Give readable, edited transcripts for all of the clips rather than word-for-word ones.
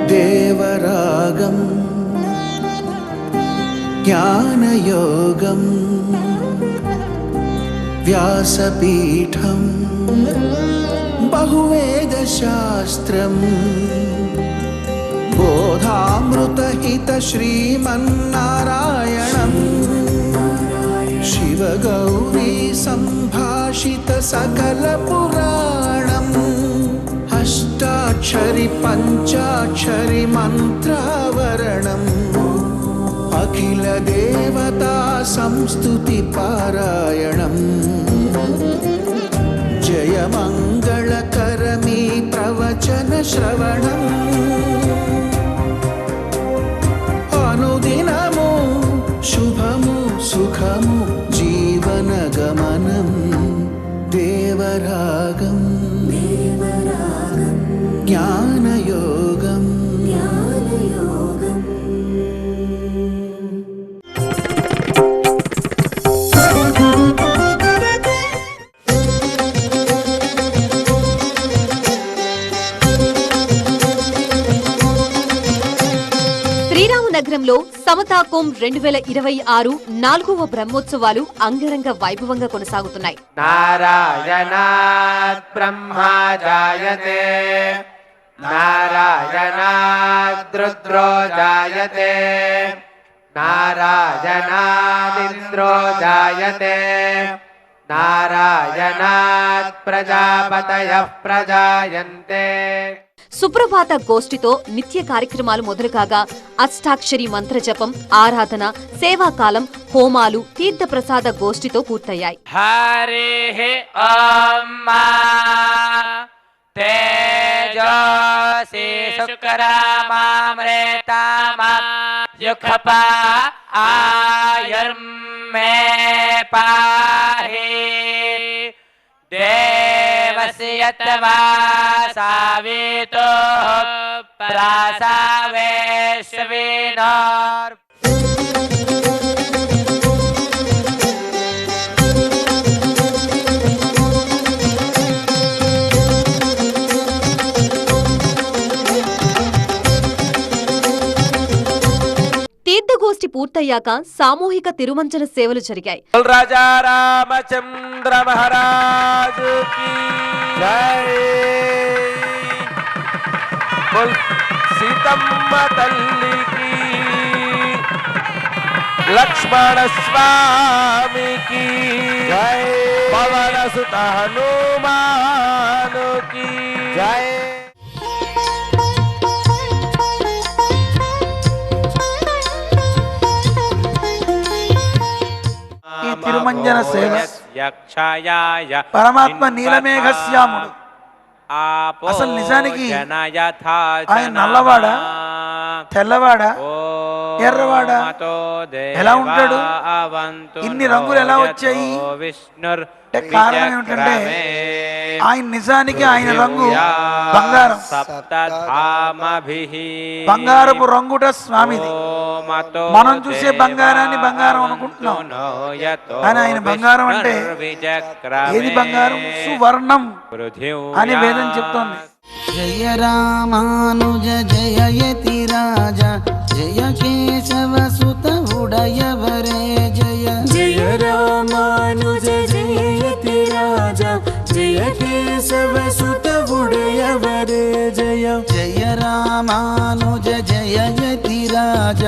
దేవరాగం జ్ఞానయోగం వ్యాసపీఠం బహువేదశాస్త్రం బోధామృతహిత శ్రీమన్నారాయణం శివగౌరీ సంభాషిత సకల పురాణం అష్టాక్షరి పంచాక్షరి మంత్రావరణం అఖిల దేవతా సంస్తుతి పారాయణం జయ మంగళకరమీ ప్రవచన శ్రవణం అనుదినము శుభము సుఖము జీవన గమనం దేవరాగం జ్ఞానయోగం నగరంలో సమతాకం 2026 4వ బ్రహ్మోత్సవాలు అంగరంగ వైభవంగా కొనసాగుతున్నాయి. నారాయణాత్ బ్రహ్మా జాయతే నారాయణాత్ రుద్రో జాయతే నారాయణాదింద్రో జాయతే నారాయణాత్ ప్రజాపతయః ప్రజాయంతే. సుప్రభాత గోష్ఠితో నిత్య కార్యక్రమాలు మొదలు కాగా అష్టాక్షరి మంత్ర జపం, ఆరాధన, సేవాకాలం, హోమాలు, తీర్థప్రసాద గోష్ఠితో పూర్తయ్యాయి. హరి ఓం తేజోసి శుక్రమామృతమయుఖపా ఆయుర్మే పాహి దేవస్యత్వా సావితో ప్రాసావేశ్వినోర్. తీర్థగోష్ఠి పూర్తయ్యాక సామూహిక తిరుమంజన సేవలు జరిగాయి. రాజా రామచంద్ర మహారాజు కీ జై. సీతమ్మ తల్లికి, లక్ష్మణ స్వామికి జై. పవన సుత హనుమానుకి జై. ఈ తిరుమంజన సేవ పరమాత్మ నీలమేఘశ్యాముడు. అసలు నిజానికి ఆయన నల్లవాడా, తెల్లవాడా, ఎర్రవాడా, ఎలా ఉంటాడు? ఇన్ని రంగులు ఎలా వచ్చాయి? కారణం ఏమిటంటే ఆయన నిజానికి ఆయన రంగు బంగారం. బంగారపు రంగుట స్వామిది. మనం చూసే బంగారాన్ని బంగారం అనుకుంటున్నాం, కానీ ఆయన బంగారం అంటే ఏది బంగారం? సువర్ణం అని వేదం చెప్తోంది. జయ రామానుజ జయ యతి రాజ జయ కేశవ సుత ఉడయవరే జయ. జయ రామానుజ జయ యతి రాజ జయ కేశవ సుత ఉడయవరే జయ. జయ రామానుజ జయ యతి రాజ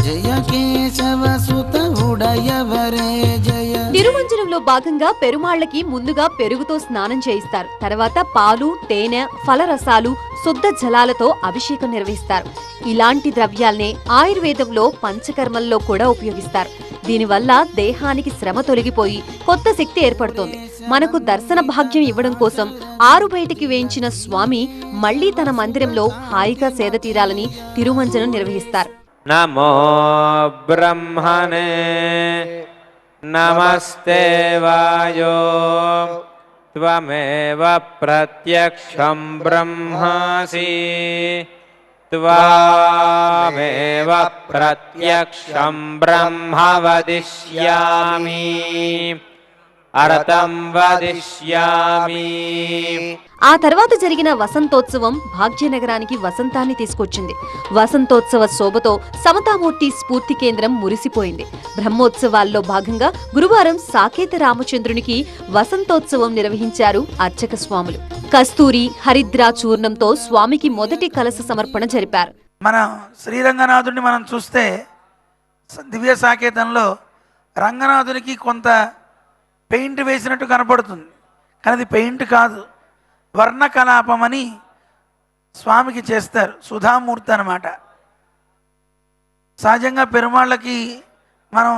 జయ కేశవ సుత ఉడయవరే జయ. తిరుమంజనంలో భాగంగా పెరుమాళ్లకి ముందుగా పెరుగుతో స్నానం చేయిస్తారు. తర్వాత పాలు, తేనె, ఫలరసాలు, శుద్ధ జలాలతో అభిషేకం నిర్వహిస్తారు. ఇలాంటి ద్రవ్యాల్నే ఆయుర్వేదంలో పంచకర్మల్లో కూడా ఉపయోగిస్తారు. దీనివల్ల దేహానికి శ్రమ తొలగిపోయి కొత్త శక్తి ఏర్పడుతోంది. మనకు దర్శన భాగ్యం ఇవ్వడం కోసం ఆరు బయటికి వేయించిన స్వామి మళ్లీ తన మందిరంలో హాయిగా సేద తీరాలని తిరుమంజనం నిర్వహిస్తారు. నమో బ్రహ్మణే నమస్తే వాయో త్వమేవ ప్రత్యక్షం బ్రహ్మాసి త్వమేవ ప్రత్యక్షం బ్రహ్మ వదిష్యామి అరతం వదిష్యామి. ఆ తర్వాత జరిగిన వసంతోత్సవం భాగ్యనగరానికి వసంతాన్ని తీసుకొచ్చింది. వసంతోత్సవ శోభతో సమతామూర్తి స్ఫూర్తి కేంద్రం మురిసిపోయింది. బ్రహ్మోత్సవాల్లో భాగంగా గురువారం సాకేత రామచంద్రునికి వసంతోత్సవం నిర్వహించారు అర్చక స్వాములు. కస్తూరి హరిద్రా చూర్ణంతో స్వామికి మొదటి కలశ సమర్పణ జరిపారు. మన శ్రీరంగనాథుడిని మనం చూస్తే దివ్య సాకేతంలో రంగనాథునికి కొంత పెయింట్ వేసినట్టు కనపడుతుంది, కానీ అది పెయింట్ కాదు, వర్ణ కలాపం అని స్వామికి చేస్తారు. సుధామూర్తి అన్నమాట. సహజంగా పెరుమాళ్ళకి మనం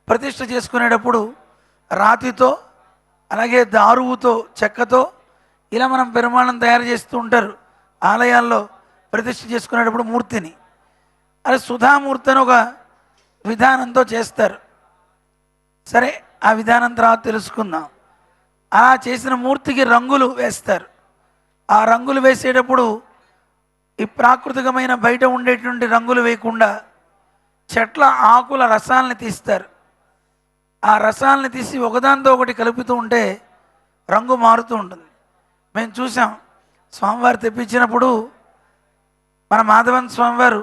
ప్రతిష్ఠ చేసుకునేటప్పుడు రాతితో అలాగే దారువుతో చెక్కతో ఇలా మనం పెరుమాళ్ళను తయారు చేస్తూ ఉంటారు ఆలయాల్లో ప్రతిష్ఠ చేసుకునేటప్పుడు మూర్తిని. అది సుధామూర్తి అని ఒక విధానంతో చేస్తారు. సరే, ఆ విధానం తర్వాత తెలుసుకుందాం. అలా చేసిన మూర్తికి రంగులు వేస్తారు. ఆ రంగులు వేసేటప్పుడు ఈ ప్రాకృతికమైన బయట ఉండేటువంటి రంగులు వేయకుండా చెట్ల ఆకుల రసాలని తీస్తారు. ఆ రసాలని తీసి ఒకదాంతో ఒకటి కలుపుతూ ఉంటే రంగు మారుతూ ఉంటుంది. మేము చూసాం, స్వామివారు తెప్పించినప్పుడు మన మాధవన్ స్వామివారు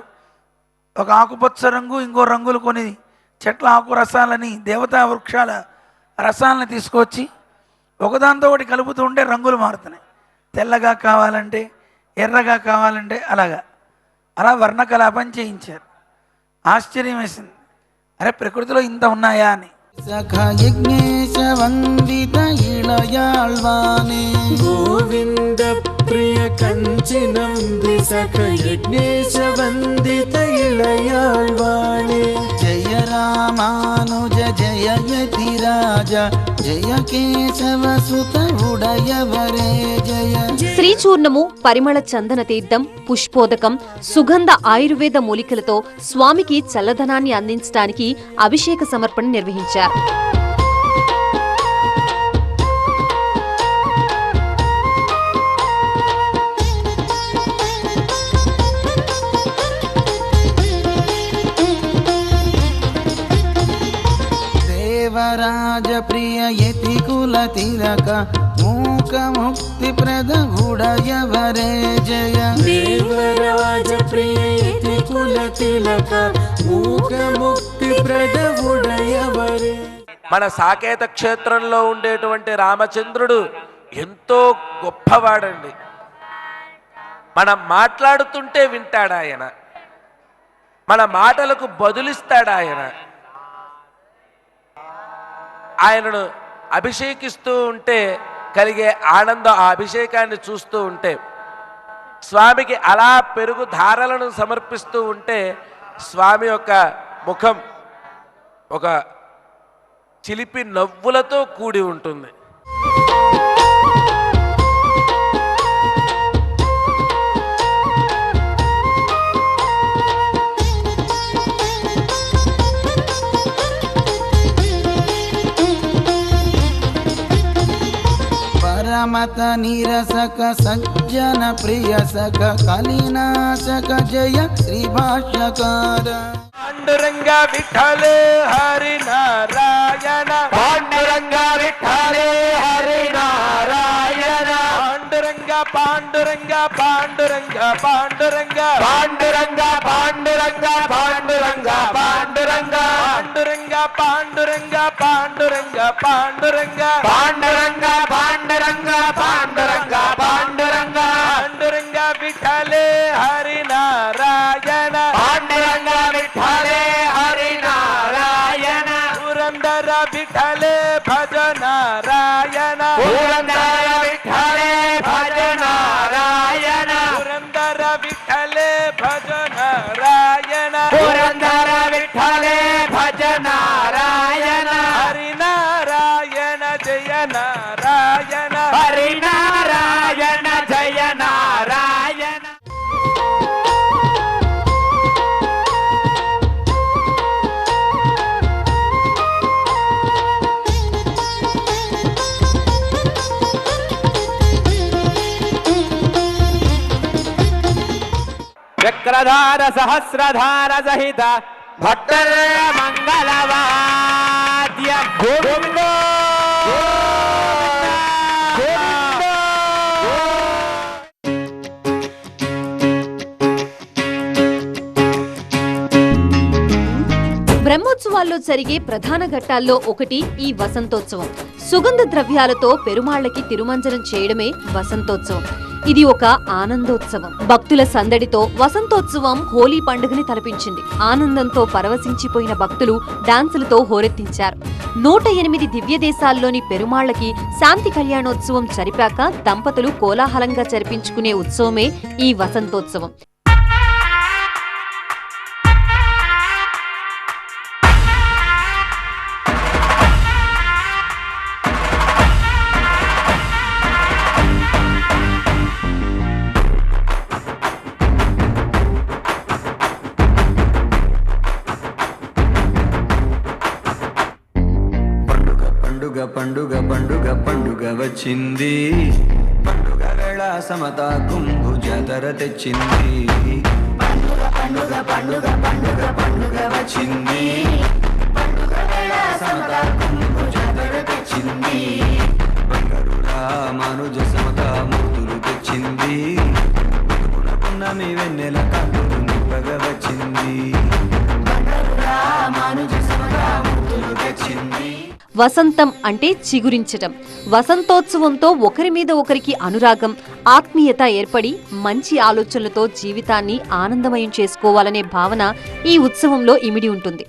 ఒక ఆకుపచ్చ రంగు ఇంకో రంగులు కొని చెట్ల ఆకు రసాలని దేవతా వృక్షాల రసాలని తీసుకొచ్చి ఒకదాంతో ఒకటి కలుపుతూ ఉంటే రంగులు మారుతున్నాయి. తెల్లగా కావాలంటే, ఎర్రగా కావాలంటే అలా వర్ణకలాపం చేయించారు. ఆశ్చర్యం వేసింది, అరే ప్రకృతిలో ఇంత ఉన్నాయా అని. సఖ యజ్ఞేశ వందిత ఇళయాళ్వానే గోవింద ప్రియ కంచినంది సఖ యజ్ఞేశ వందిత ఇళయాళ్వానే. జయ రామానుజ జయ యతిరాజ జయ కేశవ సుత ఉడయవరే జయ. శ్రీచూర్ణము, పరిమళ చందన తీర్థం, పుష్పోదకం, సుగంధ ఆయుర్వేద మూలికలతో స్వామికి చల్లదనాన్ని అందించడానికి అభిషేక సమర్పణ నిర్వహించారు. దేవరాజ ప్రియ యతి కుల తిలక మూక ముక్తి ప్రద ఉడయవరే జయ. దేవరాజ ప్రియ కుల తిలక మూక ముక్తి ప్రద ఉడయవరే. మన సాకేత క్షేత్రంలో ఉండేటువంటి రామచంద్రుడు ఎంతో గొప్పవాడండి. మనం మాట్లాడుతుంటే వింటాడు ఆయన, మన మాటలకు బదులిస్తాడు ఆయన. ఆయనను అభిషేకిస్తూ ఉంటే కలిగే ఆనందం, ఆ అభిషేకాన్ని చూస్తూ ఉంటే, స్వామికి అలా పెరుగు ధారలను సమర్పిస్తూ ఉంటే స్వామి యొక్క ముఖం ఒక చిలిపి నవ్వులతో కూడి ఉంటుంది. పరమత నిరసక సజ్జన ప్రియ సఖ కలినాశక జయ శ్రీ భాష్యకార. పాండురంగ విఠలే హరి నారాయణ, పాండురంగ విఠలే హరి నారాయణ. పాండురంగ పాండురంగ పాండురంగ పాండురంగ పాండురంగ పాండురంగ పాండురంగ పాండురంగ పాండురంగ పాండురంగ పాండురంగ పాండురంగ పాండురంగ పాండురంగ పాండురంగ పాండురంగ పాండురంగ విఠలే హరి నారాయణ, పాండురంగ విఠలే హరి నారాయణ. పురందర విఠలే భజ నారాయణ, పురందర విఠలే భజ నారాయణ. పురందర విఠలే భజ నారాయణ, పురందర విఠలే భజ నారాయణ. హరి నారాయణ జయ నారాయణ, హరి నారాయణ జయ నారాయణ. చక్రధార సహస్రధార సహిత భట్టర్ మంగళవాద్య గోవిందో బ్రహ్మోత్సవాల్లో జరిగే ప్రధాన ఘట్టాల్లో ఒకటి ఈ వసంతోత్సవం. సుగంధ ద్రవ్యాలతో పెరుమాళ్లకి తిరుమంజనం చేయడమే వసంతోత్సవం. ఇది ఒక ఆనందోత్సవం. భక్తుల సందడితో వసంతోత్సవం హోలీ పండుగని తలపించింది. ఆనందంతో పరవశించిపోయిన భక్తులు డాన్సులతో హోరెత్తించారు. 108 దివ్య దేశాల్లోని పెరుమాళ్లకి శాంతి కళ్యాణోత్సవం జరిపాక దంపతులు కోలాహలంగా జరిపించుకునే ఉత్సవమే ఈ వసంతోత్సవం. పండుగ పండుగ పండుగ వచ్చింది. పండుగ వేళ సమత కుంభు జాతర తెచ్చింది. పండుగ పండుగ పండుగ పండుగ పండుగ వచ్చింది. పండుగ వేళ సమత కుంభు జాతర తెచ్చింది. బంగారు రామానుజ సమత మూర్తులు తెచ్చింది. పున్నమి వెన్నెల కాంతులు నింపగా వచ్చింది. బంగారు రామానుజ సమత మూర్తులు తెచ్చింది. వసంతం అంటే చిగురించటం. వసంతోత్సవంతో ఒకరి మీద ఒకరికి అనురాగం, ఆత్మీయత ఏర్పడి మంచి ఆలోచనలతో జీవితాన్ని ఆనందమయం చేసుకోవాలనే భావన ఈ ఉత్సవంలో ఇమిడి ఉంటుంది.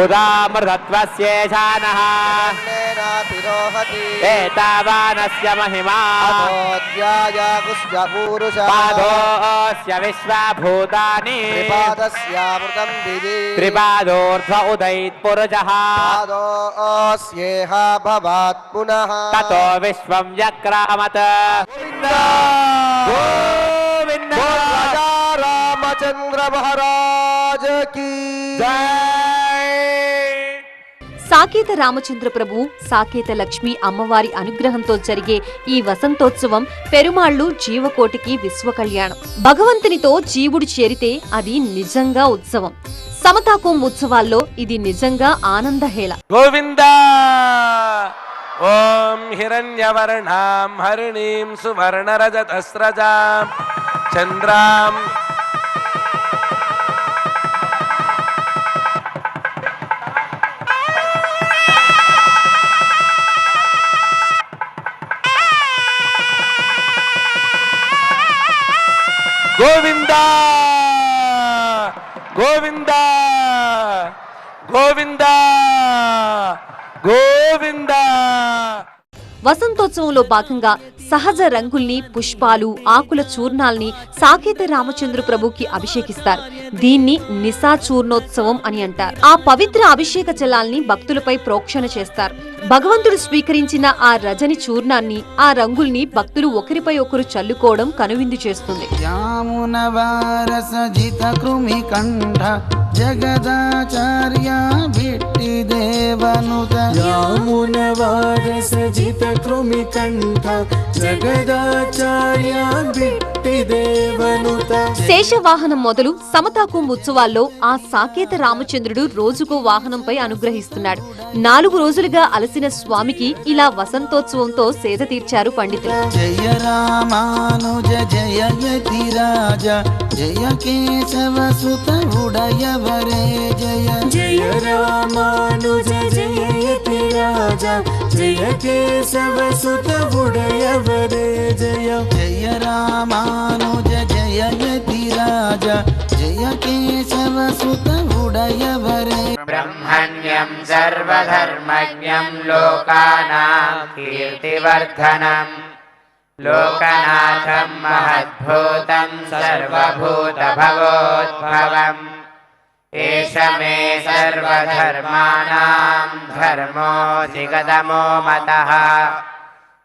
ఉదామృతత్వస్యేషానః ఏతావానస్య మహిమా పాదోస్య విశ్వభూతాని త్రిపాదోర్ధ్వ ఉదయిత్పురుషః తతో విశ్వం వ్యక్రామత్. గోవింద రామచంద్ర మహారాజ్ కీ సాకేత రామచంద్ర ప్రభు, సాకేత లక్ష్మి అమ్మవారి అనుగ్రహంతో జరిగే ఈ వసంతోత్సవం పెరుమాళ్లు జీవకోటికి విశ్వకళ్యాణం. భగవంతునితో జీవుడు చేరితే అది నిజంగా ఉత్సవం. సమతాకం ఉత్సవాల్లో ఇది నిజంగా ఆనందహేళ. గోవింద ఓం హిరణ్యవర్ణాం హరిణీం సువర్ణరజతస్రజాం చంద్రాం గోవింద గోవింద గోవింద గోవింద. వసంతోత్సవంలో భాగంగా సహజ రంగుల్ని, పుష్పాలు, ఆకుల చూర్ణాల్ని సాకేత రామచంద్ర ప్రభుకి అభిషేకిస్తారు. దీన్ని నిశా చూర్ణోత్సవం అని అంటారు. ఆ పవిత్ర అభిషేక జలాల్ని భక్తులపై ప్రోక్షణ చేస్తారు. భగవంతుడు స్వీకరించిన ఆ రజని చూర్ణాన్ని, ఆ రంగుల్ని భక్తులు ఒకరిపై ఒకరు చల్లుకోవడం కనువిందు చేస్తుంది. యామునవారసజిత కృమి కంఠ జగదాచార్య భిట్టి దేవనుత. యామునవారసజిత కృమి కంఠ జగదాచార్య భిట్టి దేవనుత. శేషవాహనం మొదలు సమతాకం ఉత్సవాల్లో ఆ సాకేత రామచంద్రుడు రోజుకో వాహనంపై అనుగ్రహిస్తున్నాడు. 4 రోజులుగా అలసిన స్వామికి ఇలా వసంతోత్సవంతో సేద తీర్చారు పండితులు. జయ రామానుజ జయ యతిరాజ జయ కేశవ సుత ఉడయవరే జయ. జయ రామానుజ జయ యతిరాజ జయ కేశవ సుత ఉడయవరే జయ. జయ రామానుజ జయ యతిరాజ జయ కేశవ సుత ఉడయవరే. బ్రహ్మణ్యం సర్వధర్మజ్ఞం లోకానాం కీర్తివర్ధనం లోకనాథం మహద్భూతం సర్వభూతభవోద్భవం ఏష మే సర్వధర్మాణాం ధర్మోऽధిగతమో మతః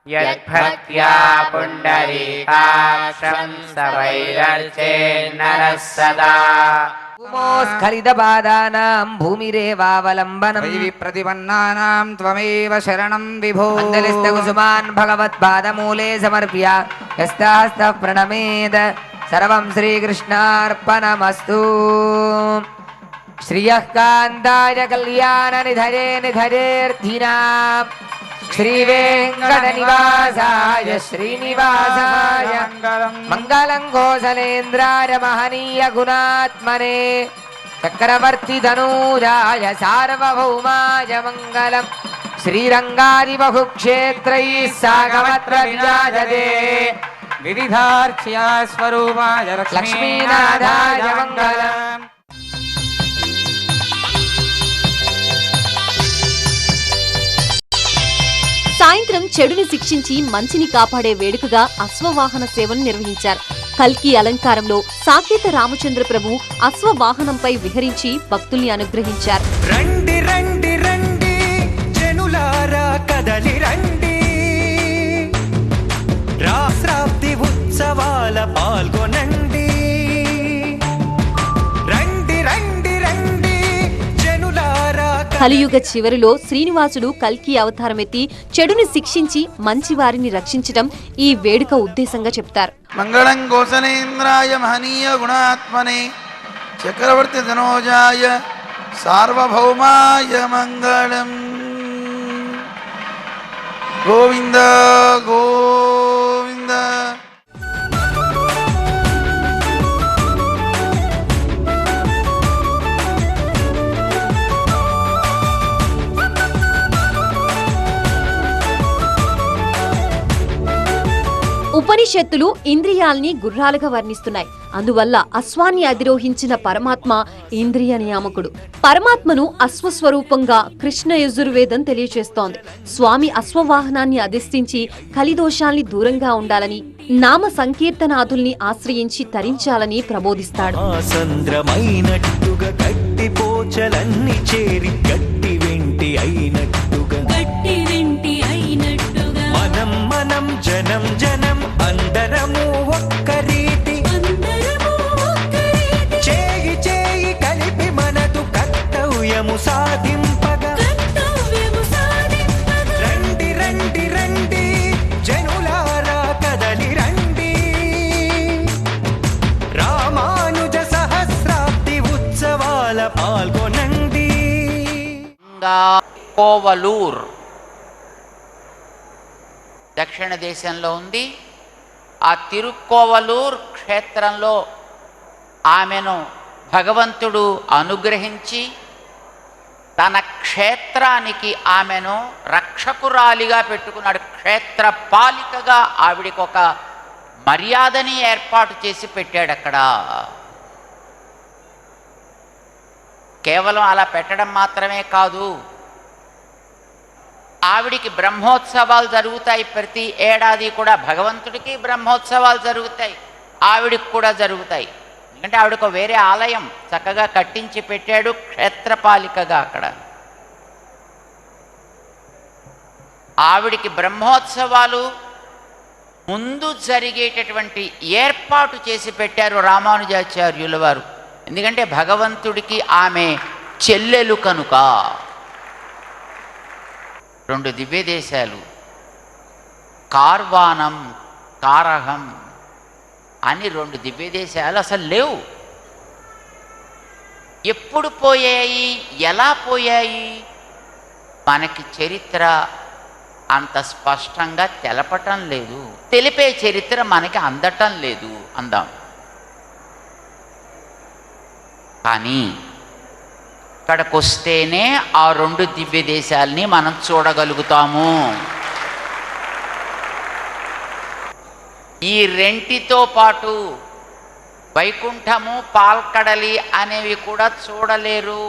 యద్భక్త్యా పుండరీకాక్షం సవైరర్చేన్నరः సదా. స్ఖలితపాదానాం భూమిరేవావలంబనం ప్రతిపన్నానాం త్వమేవ శరణం విభో. మందలిస్తకుసుమాన్ భగవత్పాదమూలే సమర్ప్య హస్తాస్తః ప్రణమేద సర్వం శ్రీకృష్ణార్పణమస్తు. శ్రియః కాంతాయ కళ్యాణ నిధరే నిధరేర్థినాం శ్రీవేంకట నివాసాయ శ్రీనివాసాయ మంగళం కోసలేంద్రాయ మహనీయ గుణాత్మనే చక్రవర్తి ధనూజాయ సార్వభౌమాయ మంగళం. శ్రీరంగాది బహుక్షేత్రైః సాగమత్ర విరాజతే వివిధార్చ్యా స్వరూపాయ లక్ష్మీనాథాయ మంగళం. సాయంత్రం చెడుని శిక్షించి మంచిని కాపాడే వేడుకగా అశ్వవాహన సేవను నిర్వహించారు. కల్కి అలంకారంలో సాకేత రామచంద్ర ప్రభు అశ్వవాహనంపై విహరించి భక్తుల్ని అనుగ్రహించారు. రండి రండి రండి జనులారా కదలి రండి, రాశ్రాప్తి ఉత్సవాల పాల్గొనండి. రండి రండి రండి జనులారా. కలియుగ చివరిలో శ్రీనివాసుడు కల్కి అవతారమెత్తి చెడుని శిక్షించి మంచి వారిని రక్షించడం ఈ వేడుక ఉద్దేశంగా చెప్తారు. మంగళం కోసలేంద్రాయ మహనీయ గుణాత్మనే చక్రవర్తి ధనోజాయ సార్వభౌమాయ మంగళం. గోవింద గోవింద. ఉపనిషత్తులు ఇంద్రియాల్ని గుర్రాలుగా వర్ణిస్తున్నాయి. అందువల్ల అశ్వాన్ని అధిరోహించిన పరమాత్మ ఇంద్రియ నియామకుడు. పరమాత్మను అశ్వస్వరూపంగా కృష్ణ యజుర్వేదం తెలియచేస్తోంది. స్వామి అశ్వవాహనాన్ని అధిష్ఠించి కలిదోషాల్ని దూరంగా ఉండాలని, నామ సంకీర్తనాదుల్ని ఆశ్రయించి తరించాలని ప్రబోధిస్తాడు. సంద్రమైనట్టుగా గట్టి పోచలన్నీ చేరి గట్టి వెంటి అయినట్టుగా మనం మనం జనం జనం అందరము ఒక్కరీతి చేయి చేయి కలిపి మనదు కర్తవ్యము సాధింపగా. రండి రండి రండి జనులారా కదలి రండి, రామానుజ సహస్రాబ్ది ఉత్సవాల పాల్గొనండి. కోవలూర్ దక్షిణ దేశంలో ఉంది. ఆ తిరుక్కోవలూర్ క్షేత్రంలో ఆమెను భగవంతుడు అనుగ్రహించి తన క్షేత్రానికి ఆమెను రక్షకురాలిగా పెట్టుకున్నాడు. క్షేత్ర పాలికగా ఆవిడికి ఒక మర్యాదని ఏర్పాటు చేసి పెట్టాడు అక్కడ. కేవలం అలా పెట్టడం మాత్రమే కాదు, ఆవిడికి బ్రహ్మోత్సవాలు జరుగుతాయి. ప్రతి ఏడాది కూడా భగవంతుడికి బ్రహ్మోత్సవాలు జరుగుతాయి, ఆవిడికి కూడా జరుగుతాయి. ఎందుకంటే ఆవిడకు వేరే ఆలయం చక్కగా కట్టించి పెట్టాడు క్షేత్రపాలికగా అక్కడ. ఆవిడికి బ్రహ్మోత్సవాలు ముందు జరిగేటటువంటి ఏర్పాటు చేసి పెట్టారు రామానుజాచార్యుల వారు. ఎందుకంటే భగవంతుడికి ఆమె చెల్లెలు కనుక. 2 దివ్య దేశాలు కార్వానం కారహం అని 2 దివ్య దేశాలు అసలు లేవు. ఎప్పుడు పోయాయి, ఎలా పోయాయి, మనకి చరిత్ర అంత స్పష్టంగా తెలపటం లేదు, తెలిపే చరిత్ర మనకి అందటం లేదు అందాం. కానీ ఇక్కడికి వస్తేనే ఆ 2 దివ్య దేశాలని మనం చూడగలుగుతాము. ఈ రెంటితో పాటు వైకుంఠము పాల్కడలి అనేవి కూడా చూడలేరు.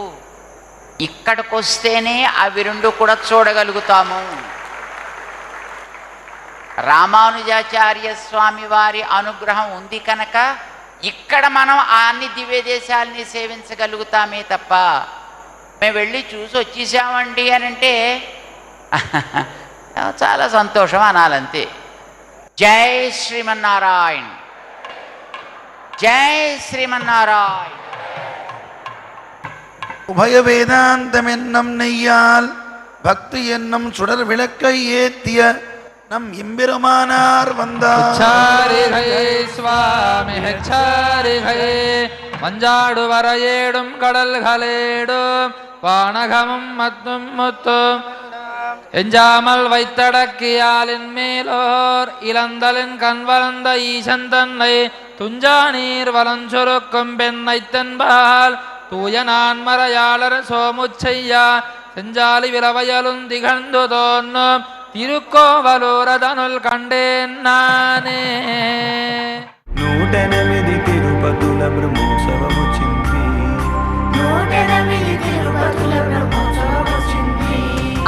ఇక్కడికి వస్తేనే అవి 2 కూడా చూడగలుగుతాము. రామానుజాచార్య స్వామి వారి అనుగ్రహం ఉంది కనుక ఇక్కడ మనం అన్ని దివ్య దేశాలని సేవించగలుగుతామే తప్ప మేము వెళ్ళి చూసి వచ్చేసామండి అని అంటే చాలా సంతోషం అనాలంతే. జై శ్రీమన్నారాయణ, జై శ్రీమన్నారాయణ. உபய வேதாந்தம் என்னும் நெய்யால் பக்தி என்னும் சுடர் விளக்கை ஏத்திய நம் எம்பெருமானார் வந்தார். உச்சாரிகையே சுவாமி ஹெச்சாரிகையே மஞ்சாடு வரையேடும் கடல்களேடும் வானகமும் மத்தும் முத்தும் எஞ்சாமல் வைத்தடக்கியாலின் மேலோர் இளந்தலின் கண் வளர்ந்த ஈசன் தன்னை துஞ்சா நீர் வலஞ்சொருக்கும் பெண்ணை தென்பால் தூய நான் மறையாளர் சோமுச்செய்யா செஞ்சாலி விளவையலும் திகழ்ந்து தோன்னும் తిరుకోవలూరదనుల్ కండేన్ నానే. 108 తిరుపతుల బ్రహ్మోత్సవమొచ్చింది.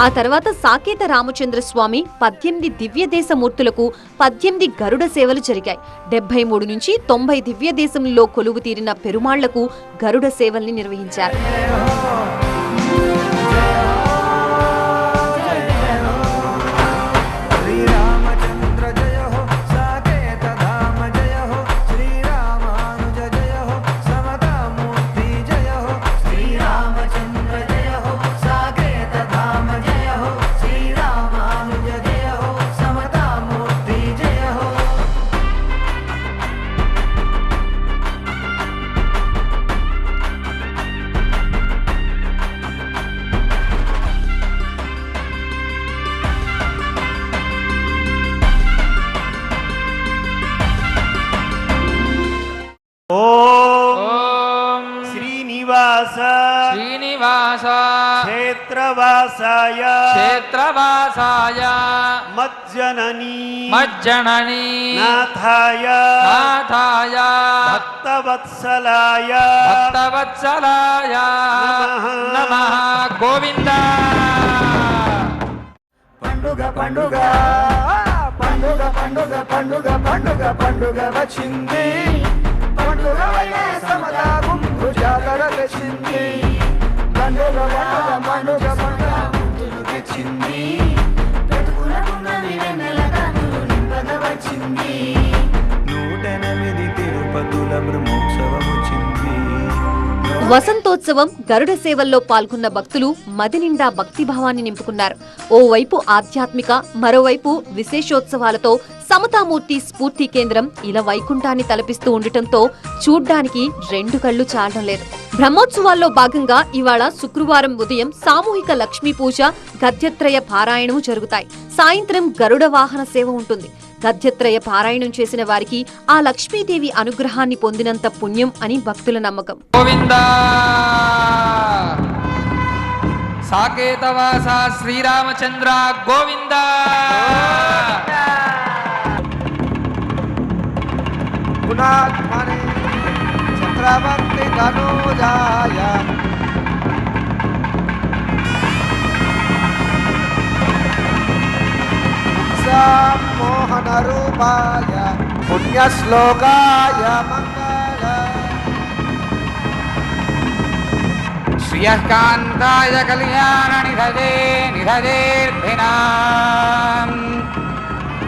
ఆ తర్వాత సాకేత రామచంద్ర స్వామి 18 దివ్య దేశమూర్తులకు 18 గరుడ సేవలు జరిగాయి. 73 నుంచి 90 దివ్య దేశంలో కొలువు తీరిన పెరుమాళ్లకు గరుడ సేవల్ని నిర్వహించారు. శ్రీనివాస క్షేత్రవాసాయ క్షేత్రవాసాయ మజ్జననీ మజ్జననీ నాథాయ నాథాయ భక్తవత్సలాయ భక్తవత్సలాయ నమః. గోవింద. పండుగ పండుగ పండుగ పండుగ పండుగ పండుగ పండుగ వచ్చింది. పండుగ వల్లే సమతా గుంపు జాతర తెచ్చింది. పండుగ పండుగ పండుగ పండుగ గుంపులు తెచ్చింది. పెట్టుకున్నకున్నది వెన్నెల కన్నులు నింపగ వచ్చింది. 108 తిరుపతుల బ్రహ్మోత్సవమొచ్చింది. వసంతోత్సవం గరుడ సేవల్లో పాల్గొన్న భక్తులు మదినిండా భక్తిభావాన్ని నింపుకున్నారు. ఓవైపు ఆధ్యాత్మిక, మరోవైపు విశేషోత్సవాలతో సమతామూర్తి స్ఫూర్తి కేంద్రం ఇలా వైకుంఠాన్ని తలపిస్తూ ఉండటంతో చూడ్డానికి 2 కళ్ళు చాలడం లేదు. బ్రహ్మోత్సవాల్లో భాగంగా ఇవాళ శుక్రవారం ఉదయం సామూహిక లక్ష్మీ పూజ, గద్యత్రయ పారాయణము జరుగుతాయి. సాయంత్రం గరుడ వాహన సేవ ఉంటుంది. గద్యత్రయ పారాయణం చేసిన వారికి ఆ లక్ష్మీదేవి అనుగ్రహాన్ని పొందినంత పుణ్యం అని భక్తుల నమ్మకం. గోవింద. సాకేతవాస శ్రీరామచంద్ర గోవింద. గుణాత్మనే చక్రవర్తి తనూజాయ మోహన రూపాయ పుణ్యశ్లోకాయ మంగళ. శ్రియః కాంతాయ కళ్యాణ నిధదే నిధదేర్భినాం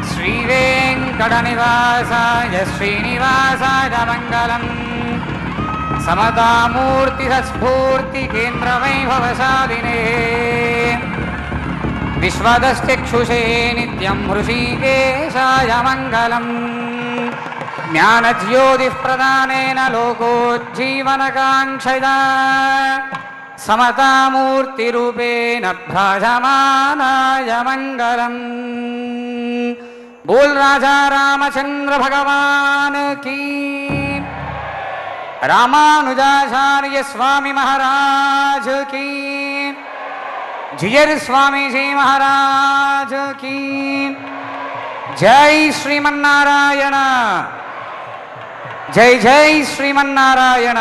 శ్రీవేంకట నివాసాయ శ్రీనివాసాయ మంగళం. సమతామూర్తి స్ఫూర్తి కేంద్ర వైభవశాలినే విశ్వదశ్చక్షుషే నిత్యం హృషీకేశాయ మంగళం. జ్ఞానజ్యోతిః ప్రదానేన లోకోజ్జీవనకాంక్షయా సమతామూర్తిరూపేణ భ్రాజమానాయ మంగళం. बोल राजा रामचंद्र भगवान की, रामानुजाचार्य स्वामी महाराज की, जियर स्वामी जी महाराज की जय. श्रीमन्नारायण जय जय श्रीमन्नारायण.